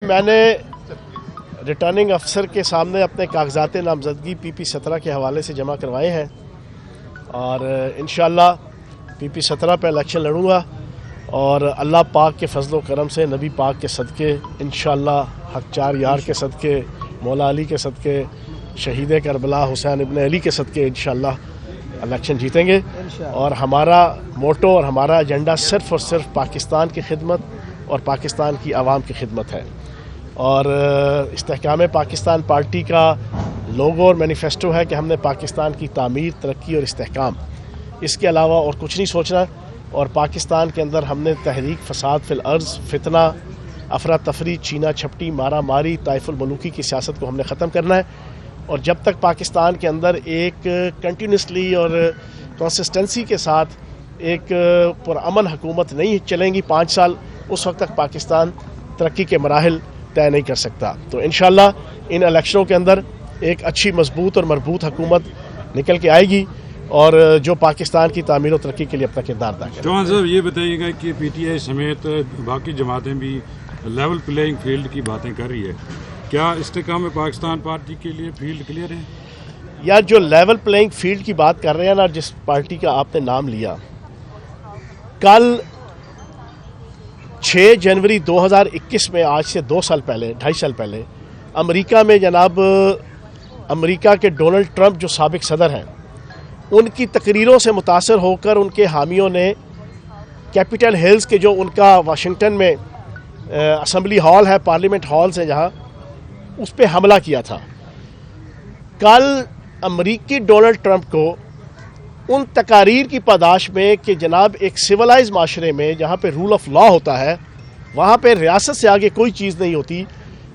میں نے ریٹرننگ افسر کے سامنے اپنے کاغذات نامزدگی PP-17 کے حوالے سے جمع کروائے ہیں اور انشاءاللہ PP-17 پہ الیکشن لڑوں گا اور اللہ پاک کے فضل و کرم سے نبی پاک کے صدقے انشاءاللہ حق چار یار کے صدقے مولا علی کے صدقے شہید کربلا حسین ابن علی کے صدقے انشاءاللہ الیکشن جیتیں گے اور ہمارا موٹو اور ہمارا ایجنڈا صرف اور صرف پاکستان کی خدمت اور پاکستان کی عوام کی خدمت ہے اور استحکام پاکستان پارٹی کا لوگو اور مینیفیسٹو ہے کہ ہم نے پاکستان کی تعمیر ترقی اور استحکام اس کے علاوہ اور کچھ نہیں سوچنا اور پاکستان کے اندر ہم نے تحریک فساد فی الارض فتنہ افراتفری چینہ چھپٹی مارا ماری طائف الملوکی کی سیاست کو ہم نے ختم کرنا ہے اور جب تک پاکستان کے اندر ایک کنٹینیوسلی اور کنسسٹنسی کے ساتھ ایک پرامن حکومت نہیں چلیں گی 5 سال اس وقت تک پاکستان ترقی کے مراحل طے نہیں کر سکتا. تو انشاءاللہ ان الیکشنوں کے اندر ایک اچھی مضبوط اور مربوط حکومت نکل کے آئے گی اور جو پاکستان کی تعمیر و ترقی کے لیے اپنا کردار ادا کرے. چوہان صاحب یہ بتائیے گا کہ PTI سمیت باقی جماعتیں بھی لیول پلینگ فیلڈ کی باتیں کر رہی ہے, کیا استحکام پاکستان پارٹی کے لیے فیلڈ کلیئر ہے؟ یا جو لیول پلینگ فیلڈ کی بات کر رہے ہیں نا, جس پارٹی کا آپ نے نام لیا, کل 6 جنوری 2021 میں آج سے 2.5 سال پہلے امریکہ میں جناب امریکہ کے ڈونلڈ ٹرمپ جو سابق صدر ہیں ان کی تقریروں سے متاثر ہو کر ان کے حامیوں نے کیپٹل ہلز کے جو ان کا واشنگٹن میں اسمبلی ہال ہے, پارلیمنٹ ہالز ہیں جہاں, اس پہ حملہ کیا تھا. کل امریکی ڈونلڈ ٹرمپ کو ان تقاریر کی پاداش میں کہ جناب ایک سیولائز معاشرے میں جہاں پہ رول آف لا ہوتا ہے وہاں پہ ریاست سے آگے کوئی چیز نہیں ہوتی,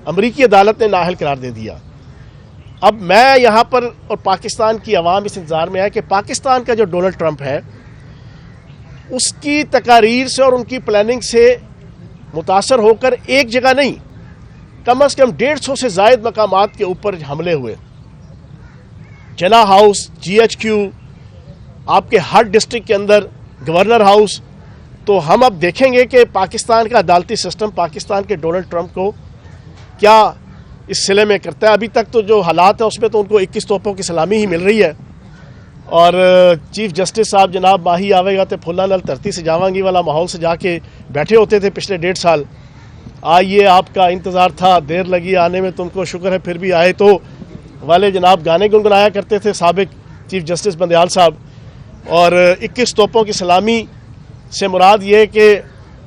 امریکی عدالت نے نااہل قرار دے دیا. اب میں یہاں پر اور پاکستان کی عوام اس انتظار میں ہے کہ پاکستان کا جو ڈونلڈ ٹرمپ ہے اس کی تقاریر سے اور ان کی پلاننگ سے متاثر ہو کر ایک جگہ نہیں کم از کم 150 سے زائد مقامات کے اوپر حملے ہوئے. جنا ہاؤس, GHQ, آپ کے ہر ڈسٹرکٹ کے اندر گورنر ہاؤس. تو ہم اب دیکھیں گے کہ پاکستان کا عدالتی سسٹم پاکستان کے ڈونلڈ ٹرمپ کو کیا اس سلے میں کرتا ہے. ابھی تک تو جو حالات ہیں اس میں تو ان کو 21 توپوں کی سلامی ہی مل رہی ہے اور چیف جسٹس صاحب جناب ماہی آوے گا تے پھلا نل دھرتی سے جاوانگی والا ماحول سے جا کے بیٹھے ہوتے تھے پچھلے 1.5 سال. آئیے آپ کا انتظار تھا, دیر لگی آنے میں, تم کو شکر ہے پھر بھی آئے تو والے جناب گانے گنگنایا کرتے تھے سابق چیف جسٹس بندیال صاحب. اور 21 توپوں کی سلامی سے مراد یہ کہ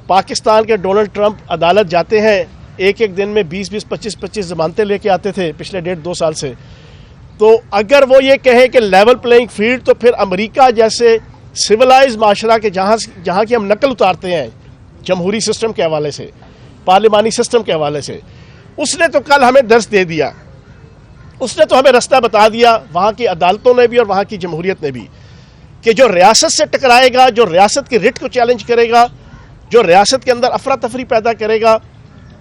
پاکستان کے ڈونلڈ ٹرمپ عدالت جاتے ہیں ایک دن میں 20 25 ضمانتیں لے کے آتے تھے پچھلے 1.5-2 سال سے. تو اگر وہ یہ کہیں کہ لیول پلینگ فیلڈ, تو پھر امریکہ جیسے سیولائز معاشرہ کے جہاں کی ہم نقل اتارتے ہیں جمہوری سسٹم کے حوالے سے, پارلیمانی سسٹم کے حوالے سے, اس نے تو کل ہمیں درس دے دیا, اس نے تو ہمیں رستہ بتا دیا وہاں کی عدالتوں نے بھی اور وہاں کی جمہوریت نے بھی, کہ جو ریاست سے ٹکرائے گا, جو ریاست کی رٹ کو چیلنج کرے گا, جو ریاست کے اندر افراتفری پیدا کرے گا,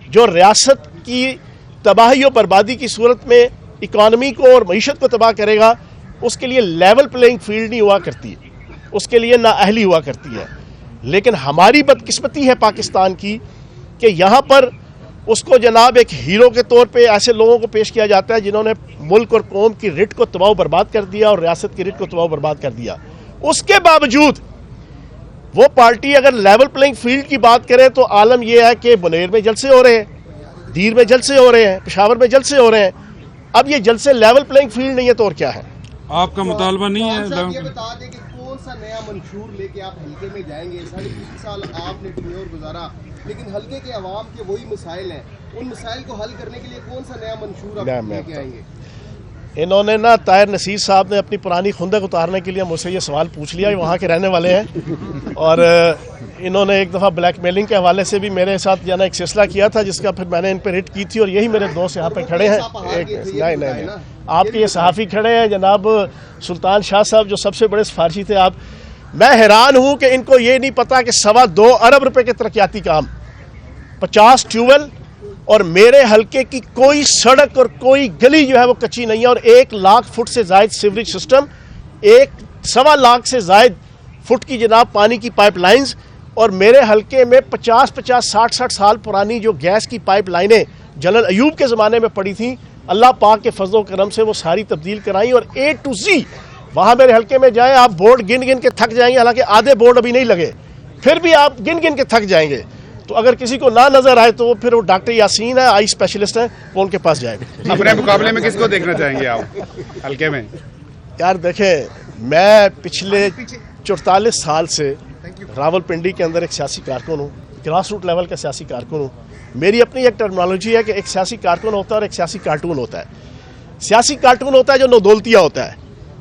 جو ریاست کی تباہی و بربادی کی صورت میں اکانومی کو اور معیشت کو تباہ کرے گا, اس کے لیے لیول پلینگ فیلڈ نہیں ہوا کرتی, اس کے لیے نااہلی ہوا کرتی ہے. لیکن ہماری بدقسمتی ہے پاکستان کی کہ یہاں پر اس کو جناب ایک ہیرو کے طور پہ ایسے لوگوں کو پیش کیا جاتا ہے جنہوں نے ملک اور قوم کی رٹ کو تباہ و برباد کر دیا اور ریاست کی رٹ کو تباہ و برباد کر دیا. اس کے باوجود وہ پارٹی اگر لیول پلینگ فیلڈ کی بات کرے تو عالم یہ ہے کہ بنیر میں جلسے ہو رہے ہیں, دیر میں جلسے ہو رہے ہیں, پشاور میں جلسے ہو رہے ہیں. اب یہ جلسے لیول پلینگ فیلڈ نہیں ہے تو اور کیا ہے؟ آپ کا مطالبہ نہیں ہے؟ یہ بتا دیں کہ کون سا نیا منشور لے کے آپ حلقے میں جائیں گے؟ 3.5 سال آپ نے ٹینیور گزارا, لیکن حلقے کے عوام کے وہی مسائل ہیں, ان مسائل کو حل کرنے کے لیے کون سا نیا منشور آپ لے کے آئیں گے؟ انہوں نے نا طاہر نصیر صاحب نے اپنی پرانی خندق اتارنے کے لیے مجھ سے یہ سوال پوچھ لیا, وہاں کے رہنے والے ہیں, اور انہوں نے ایک دفعہ بلیک میلنگ کے حوالے سے بھی میرے ساتھ جانا ایک سلسلہ کیا تھا جس کا پھر میں نے ان پہ ریٹ کی تھی, اور یہی میرے دوست یہاں پہ کھڑے ہیں. نہیں آپ کے یہ صحافی کھڑے ہیں جناب سلطان شاہ صاحب جو سب سے بڑے سفارشی تھے. آپ, میں حیران ہوں کہ ان کو یہ نہیں پتا کہ 2.25 ارب روپے کے ترقیاتی کام, 50 ٹیوبویل, اور میرے حلقے کی کوئی سڑک اور کوئی گلی جو ہے وہ کچی نہیں ہے, اور 1 لاکھ فٹ سے زائد سیوریج سسٹم, 1.25 لاکھ سے زائد فٹ کی جناب پانی کی پائپ لائنز, اور میرے حلقے میں 50 60 سال پرانی جو گیس کی پائپ لائنیں جنرل ایوب کے زمانے میں پڑی تھیں، اللہ پاک کے فضل و کرم سے وہ ساری تبدیل کرائیں، اور A to Z وہاں میرے حلقے میں جائیں آپ بورڈ گن گن کے تھک جائیں گے، حالانکہ آدھے بورڈ ابھی نہیں لگے، پھر بھی آپ گن گن کے تھک جائیں گے. تو اگر کسی کو نہ نظر آئے تو پھر وہ ڈاکٹر یاسین ہے، آئی اسپیشلسٹ ہیں، وہ ان کے پاس جائے گا. اپنے مقابلے میں کس کو دیکھنا چاہیں گے آپ حلقے میں؟ یار دیکھیں، میں پچھلے 44 سال سے راول پنڈی کے اندر ایک سیاسی کارکن ہوں، گراس روٹ لیول کا سیاسی کارکن ہوں. میری اپنی ایک ٹرمنالوجی ہے کہ ایک سیاسی کارکن ہوتا ہے اور ایک سیاسی کارٹون ہوتا ہے. سیاسی کارٹون ہوتا ہے جو نو دولتیا ہوتا ہے،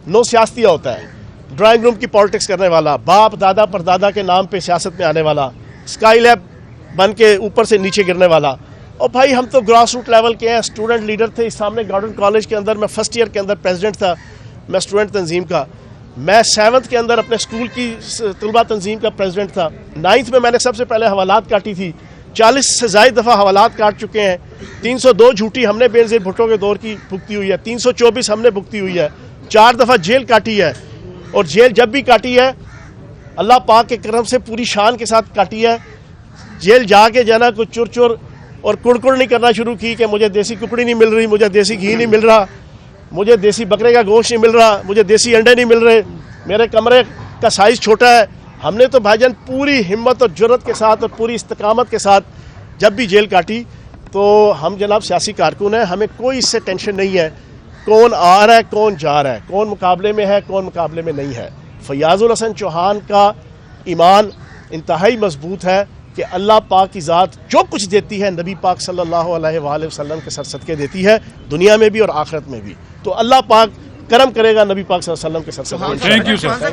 نو سیاستیہ ہوتا ہے، ڈرائنگ روم کی پالیٹکس کرنے والا، باپ دادا پردادا کے نام پہ سیاست میں آنے والا، اسکائی لیب بن کے اوپر سے نیچے گرنے والا. اور بھائی ہم تو گراس روٹ لیول کے ہیں، اسٹوڈنٹ لیڈر تھے. اس سامنے گارڈن کالج کے اندر میں فرسٹ ایئر کے اندر پریزیڈنٹ تھا، میں اسٹوڈنٹ تنظیم کا. میں 7th کے اندر اپنے اسکول کی طلبہ تنظیم کا پریزیڈنٹ تھا. 9th میں نے سب سے پہلے حوالات کاٹی تھی، 40 سے زائد دفعہ حوالات کاٹ چکے ہیں. 302 جھوٹی ہم نے بینظیر بھٹو کے دور کی بھگتی ہوئی ہے، 324 ہم نے بھگتی ہوئی ہے، 4 دفعہ جیل کاٹی ہے. اور جیل جب بھی کاٹی ہے اللہ پاک کے کرم سے پوری شان کے ساتھ کاٹی ہے. جیل جا کے جانا کوئی چور چور اور کڑکڑ نہیں کرنا شروع کی کہ مجھے دیسی ککڑی نہیں مل رہی، مجھے دیسی گھی نہیں مل رہا، مجھے دیسی بکرے کا گوشت نہیں مل رہا، مجھے دیسی انڈے نہیں مل رہے، میرے کمرے کا سائز چھوٹا ہے. ہم نے تو بھائی جان پوری ہمت اور جرت کے ساتھ اور پوری استقامت کے ساتھ جب بھی جیل کاٹی. تو ہم جناب سیاسی کارکن ہیں، ہمیں کوئی اس سے ٹینشن نہیں ہے کون آ رہا ہے کون جا رہا ہے، کون مقابلے میں ہے کون مقابلے میں نہیں ہے. فیاض الحسن چوہان کا ایمان انتہائی مضبوط ہے کہ اللہ پاک کی ذات جو کچھ دیتی ہے نبی پاک صلی اللہ علیہ وآلہ وسلم کے سر صدقے دیتی ہے، دنیا میں بھی اور آخرت میں بھی. تو اللہ پاک کرم کرے گا نبی پاک صلی اللہ علیہ وسلم کے سر صدقے. Thank you sir.